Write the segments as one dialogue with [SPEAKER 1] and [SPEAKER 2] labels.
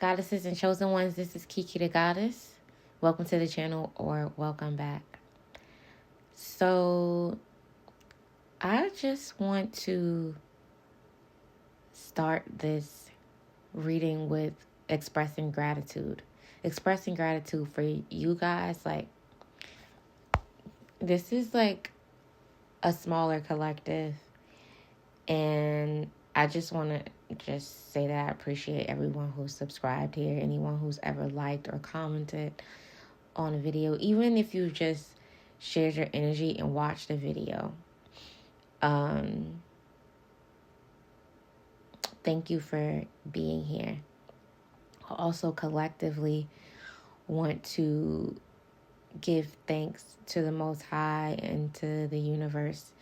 [SPEAKER 1] Goddesses and chosen ones, this is Kiki the Goddess. Welcome to the channel, or welcome back. So, I just want to start this reading with expressing gratitude. Expressing gratitude for you guys. Like, this is like a smaller collective, and I just want to just say that I appreciate everyone who's subscribed here, anyone who's ever liked or commented on a video, even if you just shared your energy and watched the video. Thank you for being here. I also collectively want to give thanks to the Most High and to the universe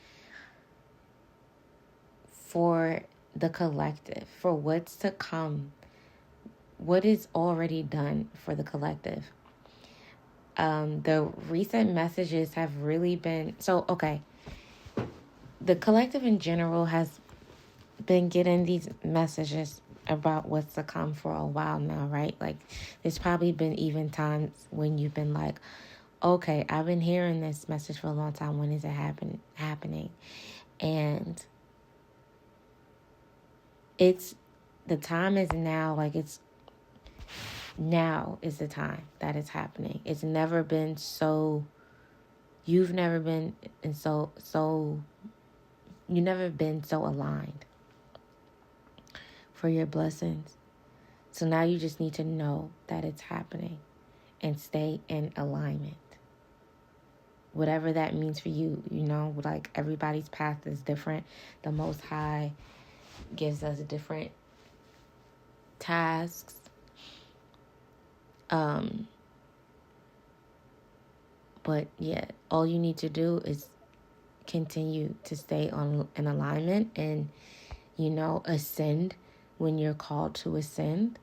[SPEAKER 1] for the collective, for what's to come, what is already done for the collective. The recent messages have really been, the collective in general has been getting these messages about what's to come for a while now, right? Like, there's probably been even times when you've been like, okay, I've been hearing this message for a long time. When is it happening? And the time is now. Like, now is the time that it's happening. It's never been so, you've never been so aligned for your blessings. So now you just need to know that it's happening and stay in alignment. Whatever that means for you, like everybody's path is different. The Most High gives us different tasks. But yeah, all you need to do is continue to stay in alignment and, ascend when you're called to ascend.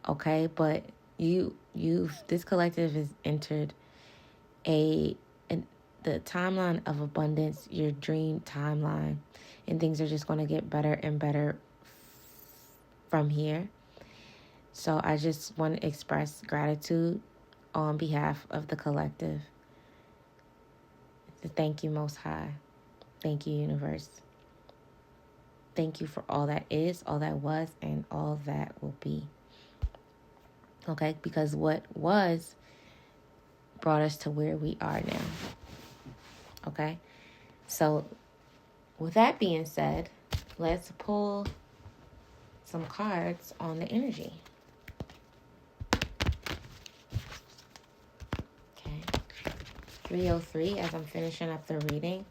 [SPEAKER 1] Okay. But this collective has entered the timeline of abundance, your dream timeline, and things are just going to get better and better from here. So I just want to express gratitude on behalf of the collective. Thank you, Most High. Thank you, Universe. Thank you for all that is, all that was, and all that will be. Okay? Because what was brought us to where we are now. Okay? So, with that being said, let's pull some cards on the energy. Okay. 303, as I'm finishing up the reading.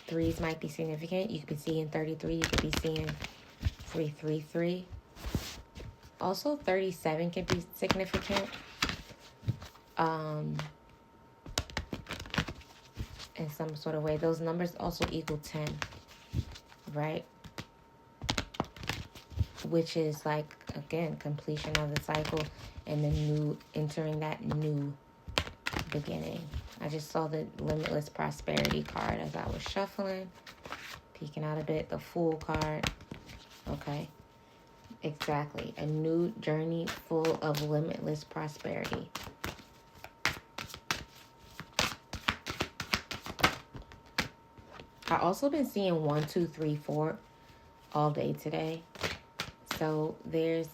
[SPEAKER 1] Threes might be significant. You could be seeing 33. You could be seeing 333. Also, 37 can be significant. In some sort of way. Those numbers also equal 10. Right? Which is like, again, completion of the cycle and entering that new beginning. I just saw the Limitless Prosperity card as I was shuffling, peeking out a bit, the Fool card. Okay. Exactly. A new journey full of limitless prosperity. I've also been seeing 1, 2, 3, 4 all day today. So there's,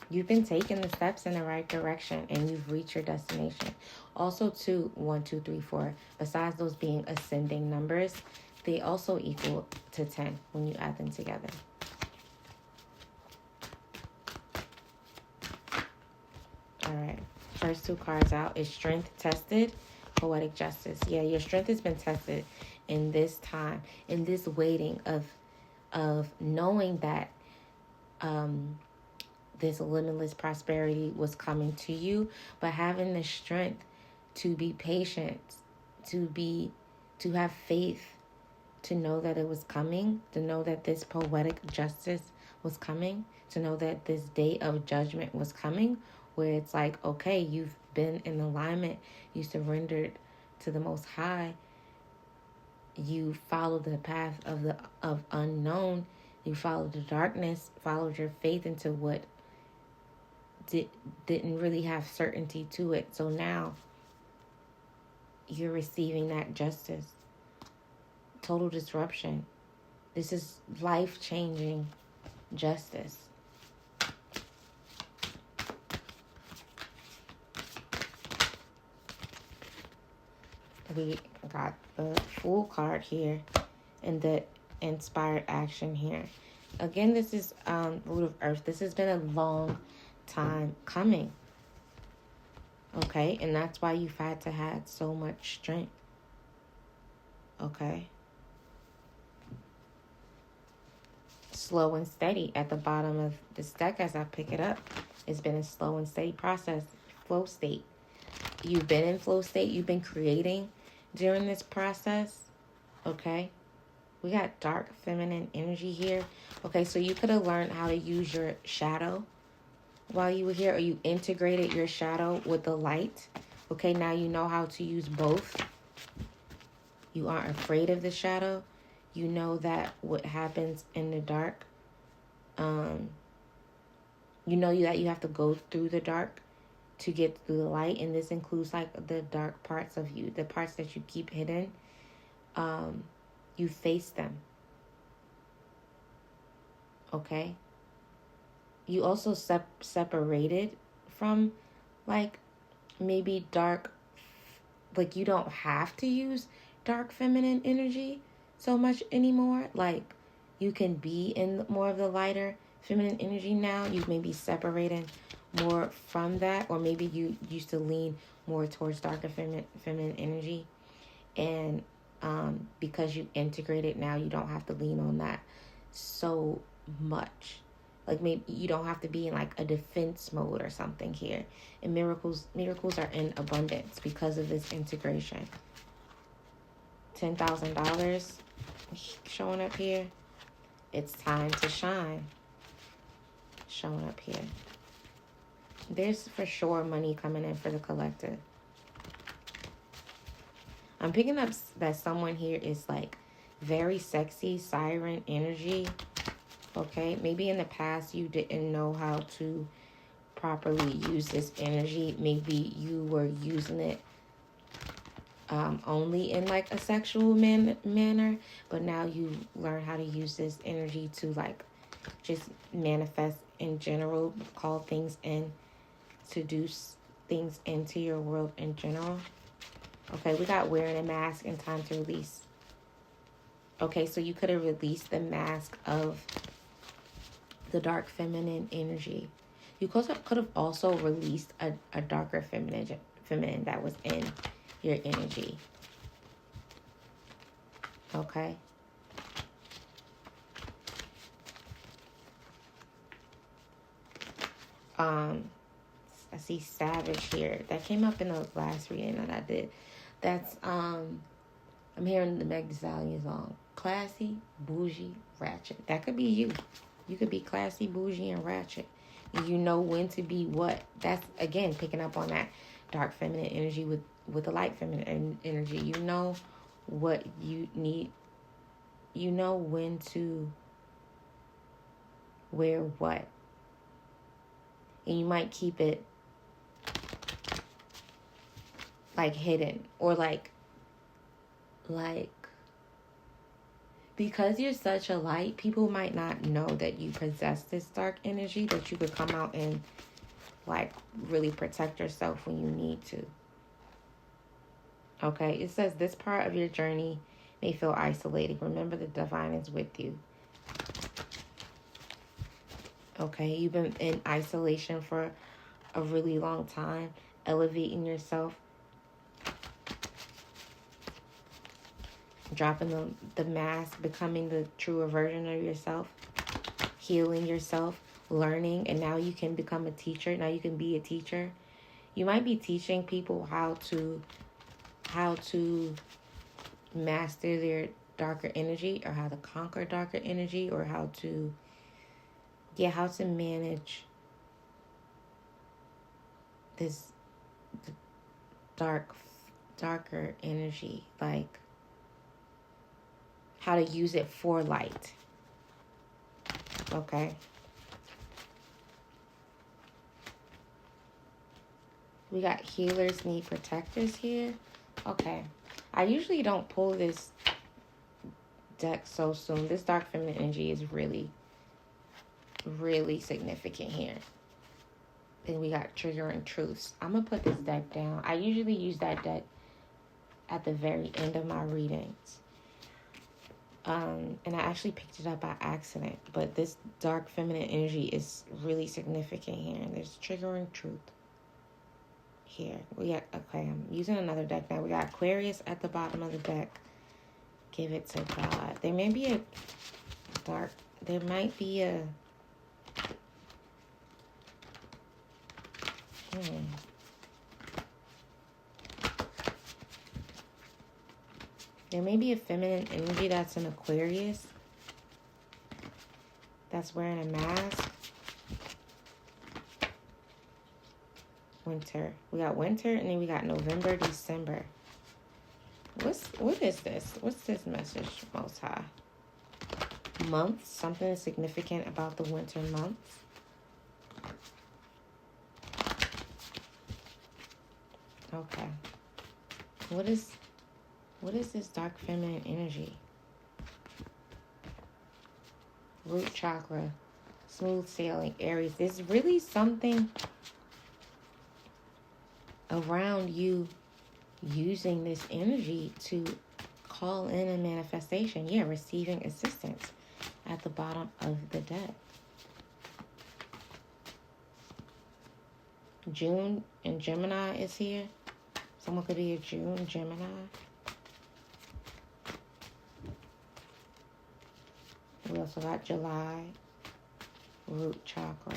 [SPEAKER 1] you've been taking the steps in the right direction and you've reached your destination. Also, 2, 1, 2, 3, 4, besides those being ascending numbers, they also equal to 10 when you add them together. All right. First 2 cards out is Strength Tested, Poetic Justice. Yeah, your strength has been tested in this time, in this waiting of knowing that this limitless prosperity was coming to you, but having the strength to be patient, to have faith, to know that it was coming, to know that this poetic justice was coming, to know that this day of judgment was coming, where it's like, okay, you've been in alignment, you surrendered to the Most High, you followed the path of unknown, You followed the darkness, followed your faith into what didn't really have certainty to it. So now you're receiving that justice. Total disruption. This is life-changing justice. We got the Fool card here and the inspired action here. Again, this is Root of Earth. This has been a long time coming. Okay? And that's why you've had to have so much strength. Okay? Slow and steady at the bottom of this deck as I pick it up. It's been a slow and steady process. Flow state. You've been in flow state. You've been creating during this process. Okay? We got dark feminine energy here. Okay, so you could have learned how to use your shadow while you were here, or you integrated your shadow with the light. Okay, now you know how to use both. You aren't afraid of the shadow. You know that what happens in the dark, you know that you have to go through the dark to get through the light. And this includes like the dark parts of you, the parts that you keep hidden. You face them. Okay? You also separated from like maybe dark, like you don't have to use dark feminine energy so much anymore. Like you can be in more of the lighter feminine energy now. You may be separating more from that, or maybe you used to lean more towards darker feminine energy, and because you integrate it now, you don't have to lean on that so much. Like maybe you don't have to be in like a defense mode or something here. And miracles are in abundance because of this integration. $10,000 showing up here. It's time to shine. Showing up here. There's for sure money coming in for the collective. I'm picking up that someone here is like very sexy, siren energy. Okay, maybe in the past you didn't know how to properly use this energy. Maybe you were using it only in like a sexual manner, but now you learn how to use this energy to like just manifest in general, call things in, seduce things into your world in general. Okay, we got wearing a mask and time to release. Okay, so you could have released the mask of the dark feminine energy. You could have also released a darker feminine that was in your energy. Okay. I see Savage here. That came up in the last reading that I did. That's I'm hearing the Meg Thee Stallion song. Classy, bougie, ratchet. That could be you. You could be classy, bougie, and ratchet. You know when to be what. That's, again, picking up on that dark feminine energy with the light feminine energy. You know what you need. You know when to wear what. And you might keep it like hidden, or like because you're such a light, people might not know that you possess this dark energy, that you could come out and like really protect yourself when you need to. Okay, it says this part of your journey may feel isolating. Remember, the divine is with you. Okay, you've been in isolation for a really long time, elevating yourself, dropping the mask, becoming the truer version of yourself, healing yourself, learning, and now you can become a teacher. Now you can be a teacher. You might be teaching people how to master their darker energy, or how to conquer darker energy, or how to manage this darker energy, like how to use it for light. Okay. We got healers need protectors here. Okay. I usually don't pull this deck so soon. This dark feminine energy is really, really significant here. Then we got triggering truths. I'm going to put this deck down. I usually use that deck at the very end of my readings. And I actually picked it up by accident. But this dark feminine energy is really significant here. And there's triggering truth here. Okay, I'm using another deck now. We got Aquarius at the bottom of the deck. Give it to God. There might be a There may be a feminine energy that's an Aquarius that's wearing a mask. Winter. We got winter, and then we got November, December. What is this? What's this message, Most High? Months. Something significant about the winter months. Okay. What is this dark feminine energy? Root chakra. Smooth sailing. Aries. There's really something around you using this energy to call in a manifestation. Yeah, receiving assistance at the bottom of the deck. June and Gemini is here. Someone could be a June Gemini. We also got July. Root chakra.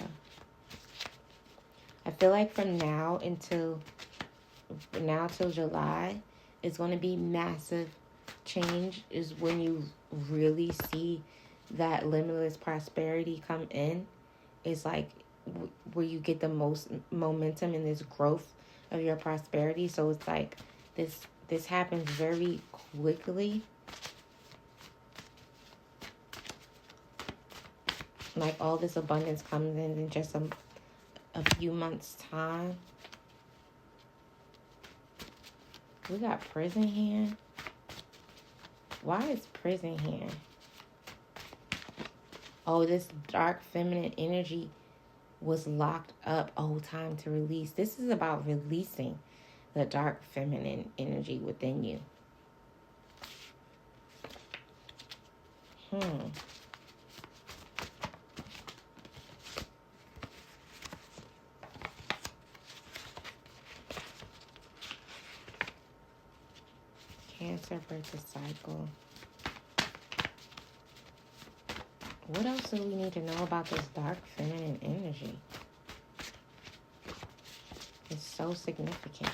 [SPEAKER 1] I feel like from now till July is going to be massive change. Is when you really see that limitless prosperity come in. It's like where you get the most momentum in this growth of your prosperity. So it's like this happens very quickly. Like all this abundance comes in just a few months' time. We got prison here. Why is prison here? Oh, this dark feminine energy was locked up. Oh, time to release. This is about releasing the dark feminine energy within you. Cancer, birth cycle. What else do we need to know about this dark feminine energy? It's so significant.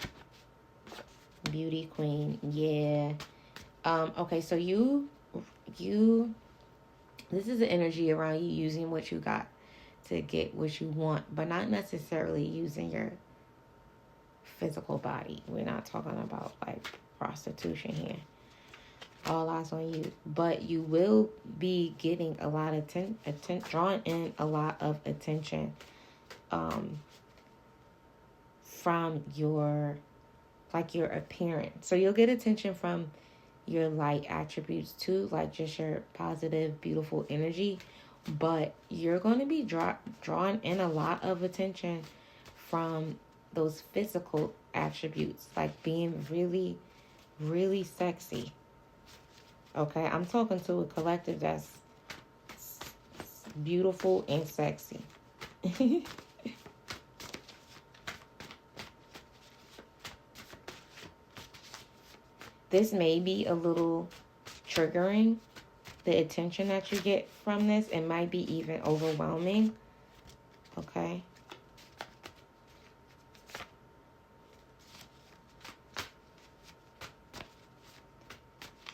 [SPEAKER 1] Beauty queen, yeah. Okay, so you this is the energy around you using what you got to get what you want, but not necessarily using your physical body. We're not talking about like prostitution here. All eyes on you. But you will be getting a lot of drawing in a lot of attention from your appearance. So you'll get attention from your light attributes too, like just your positive, beautiful energy. But you're going to be drawing in a lot of attention from those physical attributes, like being really, really sexy. Okay, I'm talking to a collective that's beautiful and sexy. This may be a little triggering, the attention that you get from this. It might be even overwhelming. Okay.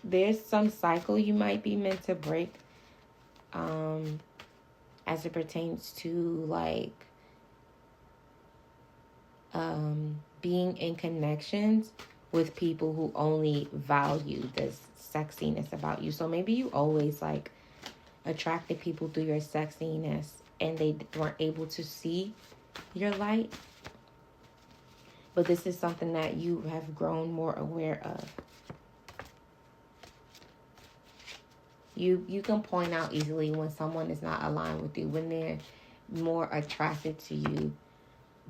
[SPEAKER 1] There's some cycle you might be meant to break as it pertains to like being in connections with people who only value this sexiness about you. So maybe you always like attracted people through your sexiness and they weren't able to see your light. But this is something that you have grown more aware of. You can point out easily when someone is not aligned with you, when they're more attracted to you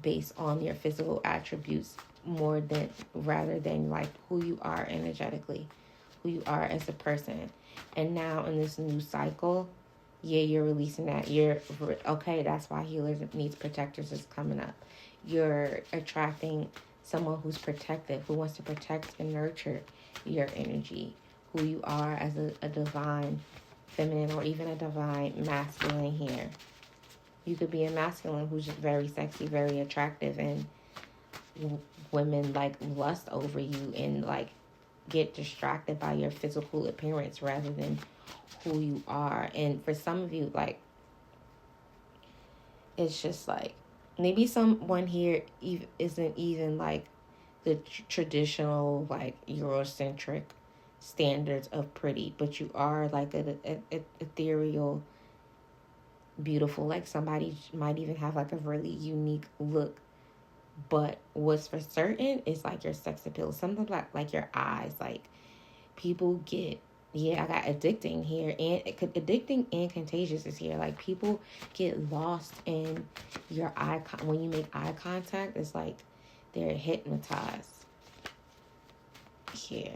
[SPEAKER 1] based on your physical attributes rather than like who you are energetically, who you are as a person. And now in this new cycle, you're releasing that. Okay, that's why Healers Needs Protectors is coming up. You're attracting someone who's protective, who wants to protect and nurture your energy, who you are as a divine feminine or even a divine masculine here. You could be a masculine who's just very sexy, very attractive, and women like lust over you and like get distracted by your physical appearance rather than who you are. And for some of you, like, it's just like maybe someone here isn't even like the traditional like Eurocentric standards of pretty, but you are like a ethereal, beautiful, like somebody might even have like a really unique look. But what's for certain is like your sex appeal, something like your eyes. Like people get, I got addicting here, and addicting and contagious is here. Like people get lost in your eye when you make eye contact. It's like they're hypnotized here.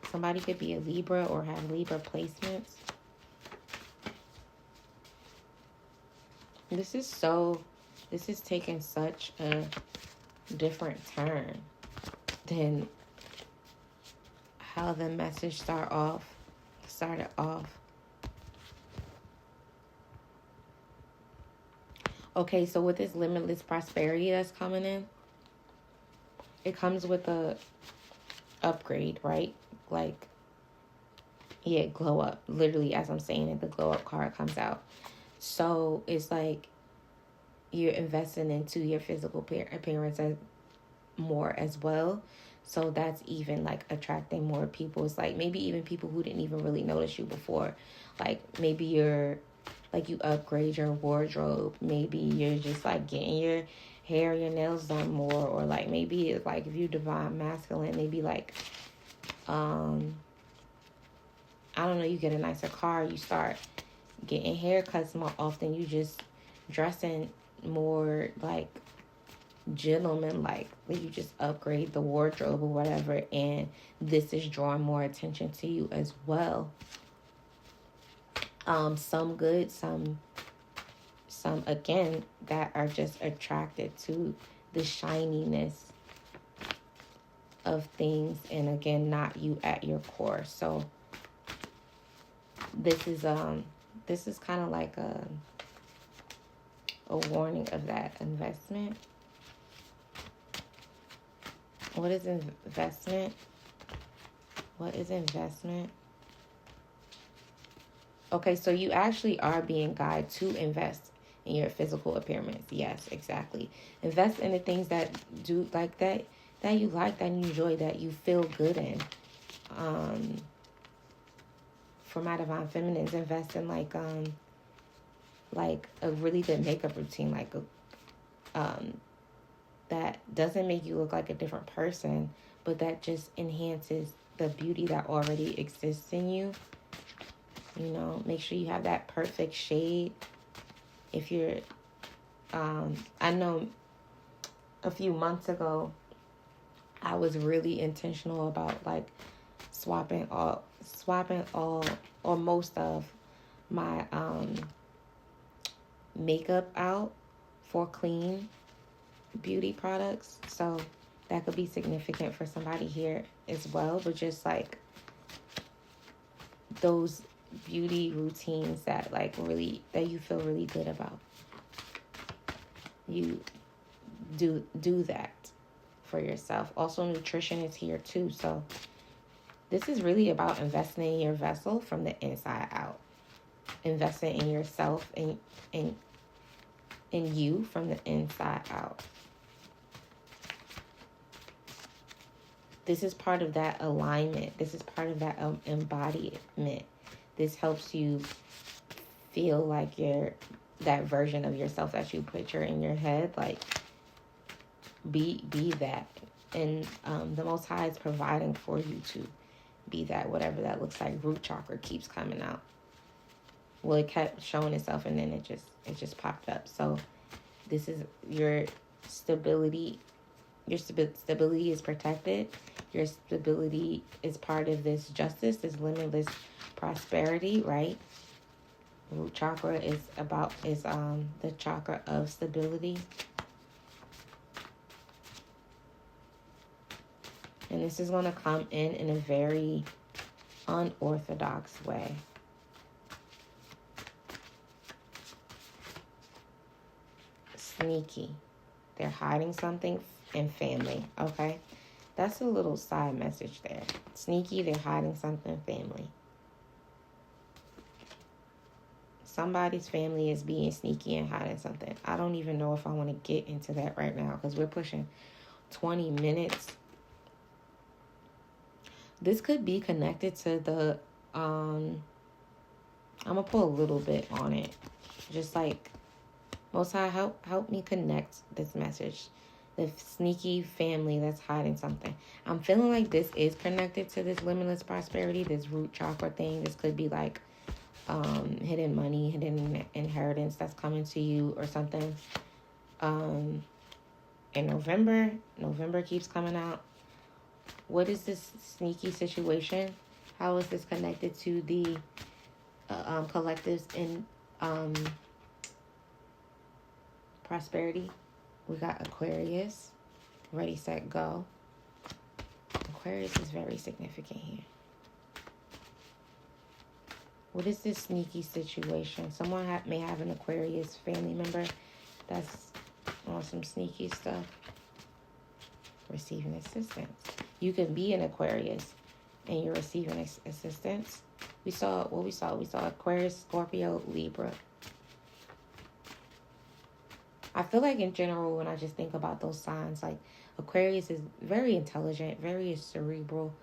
[SPEAKER 1] Somebody could be a Libra or have Libra placements. This is taking such a different turn than how the message started off. Okay, so with this limitless prosperity that's coming in, it comes with a upgrade, right? Like, yeah, glow up. Literally, as I'm saying it, the glow up card comes out. So it's like you're investing into your physical appearance more as well. So that's even like attracting more people. It's like maybe even people who didn't even really notice you before. Like maybe you upgrade your wardrobe. Maybe you're just like getting your hair, your nails done more. Or like maybe it's like if you divine masculine, maybe like, I don't know, you get a nicer car, you start getting haircuts more often, you just dressing more like gentleman, like you just upgrade the wardrobe or whatever, and this is drawing more attention to you as well. Some good, some again that are just attracted to the shininess of things, and again not you at your core. So this is kind of like a warning of that investment. What is investment? What is investment? Okay, so you actually are being guided to invest in your physical appearance. Yes, exactly. Invest in the things that do like that you like, that you enjoy, that you feel good in. For my divine feminines, invest in like a really good makeup routine, like that doesn't make you look like a different person, but that just enhances the beauty that already exists in you. You know, make sure you have that perfect shade. If you're, I know a few months ago, I was really intentional about like swapping all or most of my makeup out for clean beauty products. So that could be significant for somebody here as well. But just like those beauty routines that like really, that you feel really good about, you do that for yourself. Also, nutrition is here too. So this is really about investing in your vessel from the inside out. Investing in yourself and in you from the inside out. This is part of that alignment. This is part of that embodiment. this helps you feel like you're that version of yourself that you picture in your head. Like, be that. And the Most High is providing for you to be that, whatever that looks like. Root chakra keeps coming out. Well, it kept showing itself, and then it just popped up. So this is your stability. Your stability is protected. Your stability is part of this justice, this limitless prosperity, right? Root chakra is the chakra of stability. And this is going to come in a very unorthodox way. Sneaky. They're hiding something in family, okay? That's a little side message there. Sneaky, they're hiding something in family. Somebody's family is being sneaky and hiding something. I don't even know if I want to get into that right now because we're pushing 20 minutes. This could be connected to the, I'm going to pull a little bit on it. Just like, Most High, help me connect this message. The sneaky family that's hiding something. I'm feeling like this is connected to this limitless prosperity, this root chakra thing. This could be like hidden money, hidden inheritance that's coming to you or something. In November keeps coming out. What is this sneaky situation? How is this connected to the collectives in prosperity? We got Aquarius, ready, set, go. Aquarius is very significant here. What is this sneaky situation? Someone may have an Aquarius family member that's on some sneaky stuff. Receiving assistance. You can be an Aquarius and you're receiving assistance. We saw Aquarius, Scorpio, Libra. I feel like in general, when I just think about those signs, like Aquarius is very intelligent, very cerebral,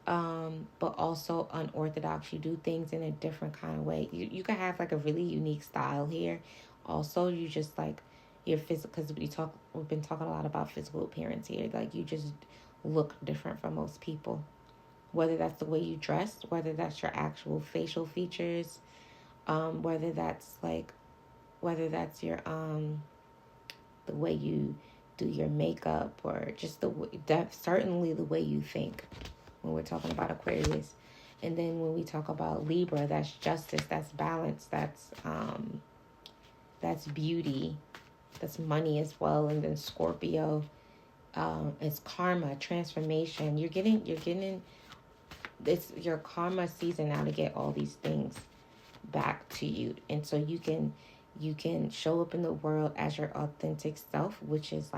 [SPEAKER 1] but also unorthodox. You do things in a different kind of way. You can have like a really unique style here. Also, you just like your physical, because we've been talking a lot about physical appearance here. Like you just look different from most people, whether that's the way you dress, whether that's your actual facial features, whether that's your the way you do your makeup, or just certainly the way you think when we're talking about Aquarius. And then when we talk about Libra, that's justice, that's balance, that's beauty, that's money as well. And then Scorpio, it's karma, transformation. You're getting it's your karma season now to get all these things back to you. And so you can show up in the world as your authentic self, which is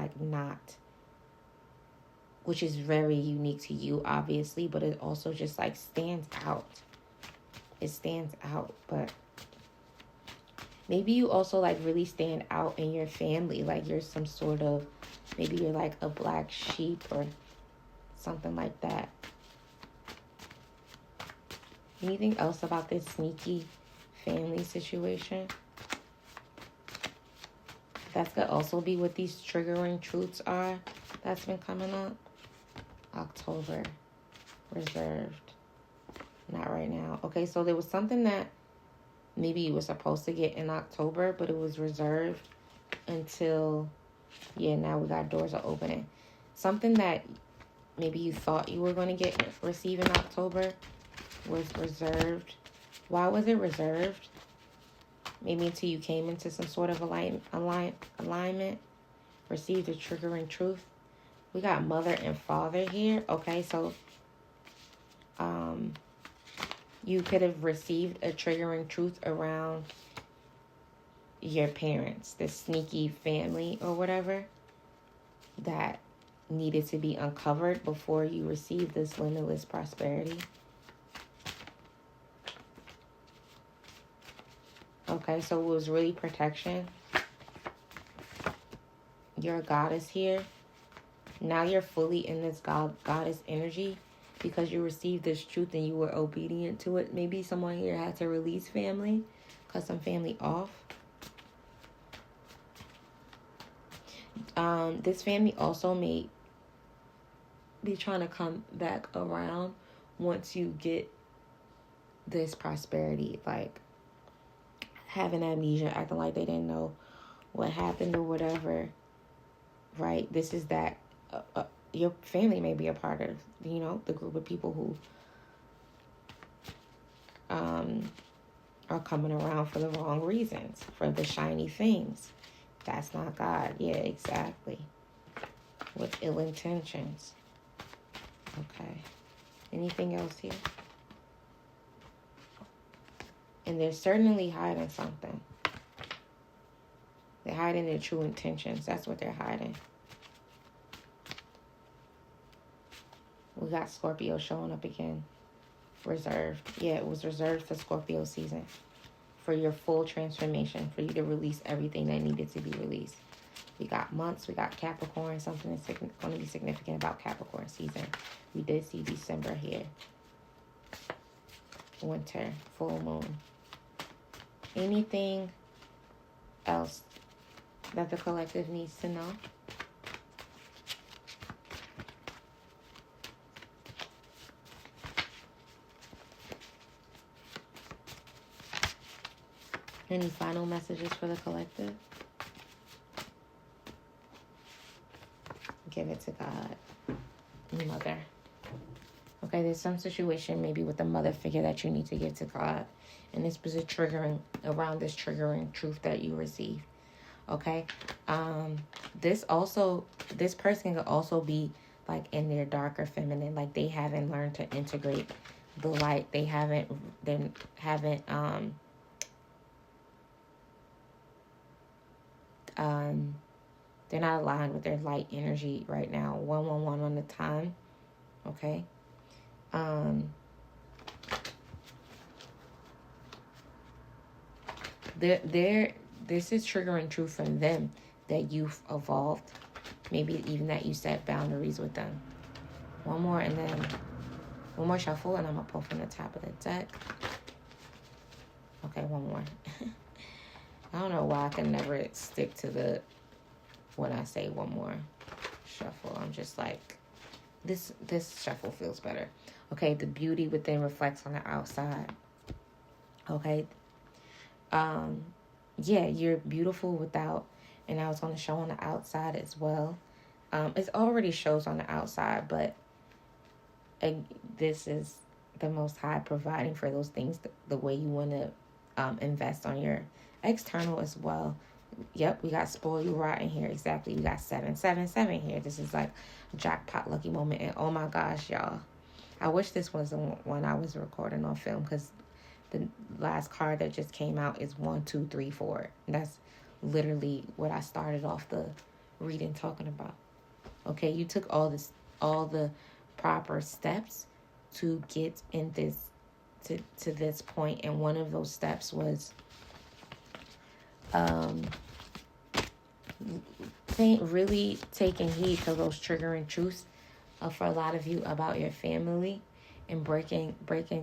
[SPEAKER 1] very unique to you, obviously, but it also just like stands out. It stands out, but maybe you also like really stand out in your family. Like you're some sort of, maybe you're like a black sheep or something like that. Anything else about this sneaky family situation? That could also be what these triggering truths are that's been coming up. October, reserved. Not right now. Okay, so there was something that maybe you were supposed to get in October, but it was reserved until, now we got doors are opening. Something that maybe you thought you were going to receive in October was reserved. Why was it reserved? Maybe until you came into some sort of alignment, received a triggering truth. We got mother and father here. Okay, so you could have received a triggering truth around your parents, the sneaky family or whatever, that needed to be uncovered before you receive this limitless prosperity. Okay, so it was really protection. You're a goddess here. Now you're fully in this goddess energy. because you received this truth and you were obedient to it. Maybe someone here had to release family, cut some family off. This family also may be trying to come back around once you get this prosperity, like having amnesia, acting like they didn't know what happened or whatever, right? This is that your family may be a part of, the group of people who are coming around for the wrong reasons, for the shiny things. That's not God. Yeah, exactly. With ill intentions. Okay. Anything else here? And they're certainly hiding something. They're hiding their true intentions. That's what they're hiding. We got Scorpio showing up again. Reserved. Yeah, it was reserved for Scorpio season. For your full transformation. For you to release everything that needed to be released. We got months. We got Capricorn. Something that's going to be significant about Capricorn season. We did see December here. Winter. Full moon. Anything else that the collective needs to know? Any final messages for the collective? Give it to God. Mother. Okay, there's some situation maybe with the mother figure that you need to give to God. And this was around this triggering truth that you received. Okay? This person could also be like in their darker feminine, like they haven't learned to integrate the light. They're not aligned with their light energy right now. 111 on the time. Okay. This is triggering truth from them that you've evolved. Maybe even that you set boundaries with them. One more and then one more shuffle, and I'm gonna pull from the top of the deck. Okay, one more. I don't know why I can never stick to when I say one more shuffle. I'm just like, this shuffle feels better. Okay, the beauty within reflects on the outside. Okay. Yeah, you're beautiful without, and now it's going to show on the outside as well. It already shows on the outside, but this is the Most High providing for those things the way you want to invest on your external as well. Yep, we got spoil you rotten here. Exactly. We got 777 here. This is like a jackpot lucky moment. And oh my gosh, y'all. I wish this was the one I was recording on film, because the last card that just came out is 1, 2, 3, 4. And that's literally what I started off the reading talking about. Okay, you took all the proper steps to get in this to this point, and one of those steps was really taking heed to those triggering truths for a lot of you about your family, and breaking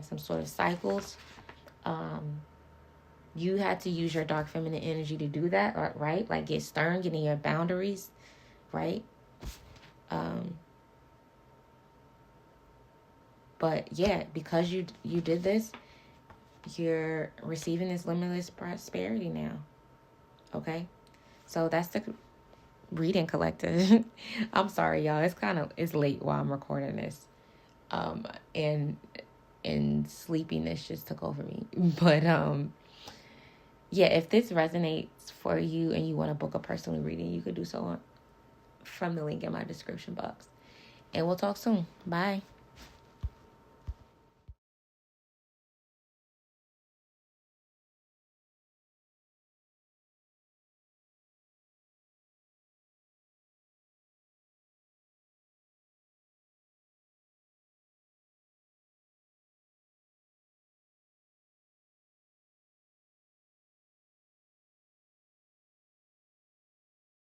[SPEAKER 1] some sort of cycles. You had to use your dark feminine energy to do that, right? Like get stern, getting your boundaries, right? But yeah, because you did this, you're receiving this limitless prosperity now. Okay? So that's the reading collective. I'm sorry, y'all. It's late while I'm recording this. And sleepiness just took over me. But yeah, if this resonates for you and you want to book a personal reading, you could do so from the link in my description box. And we'll talk soon. Bye.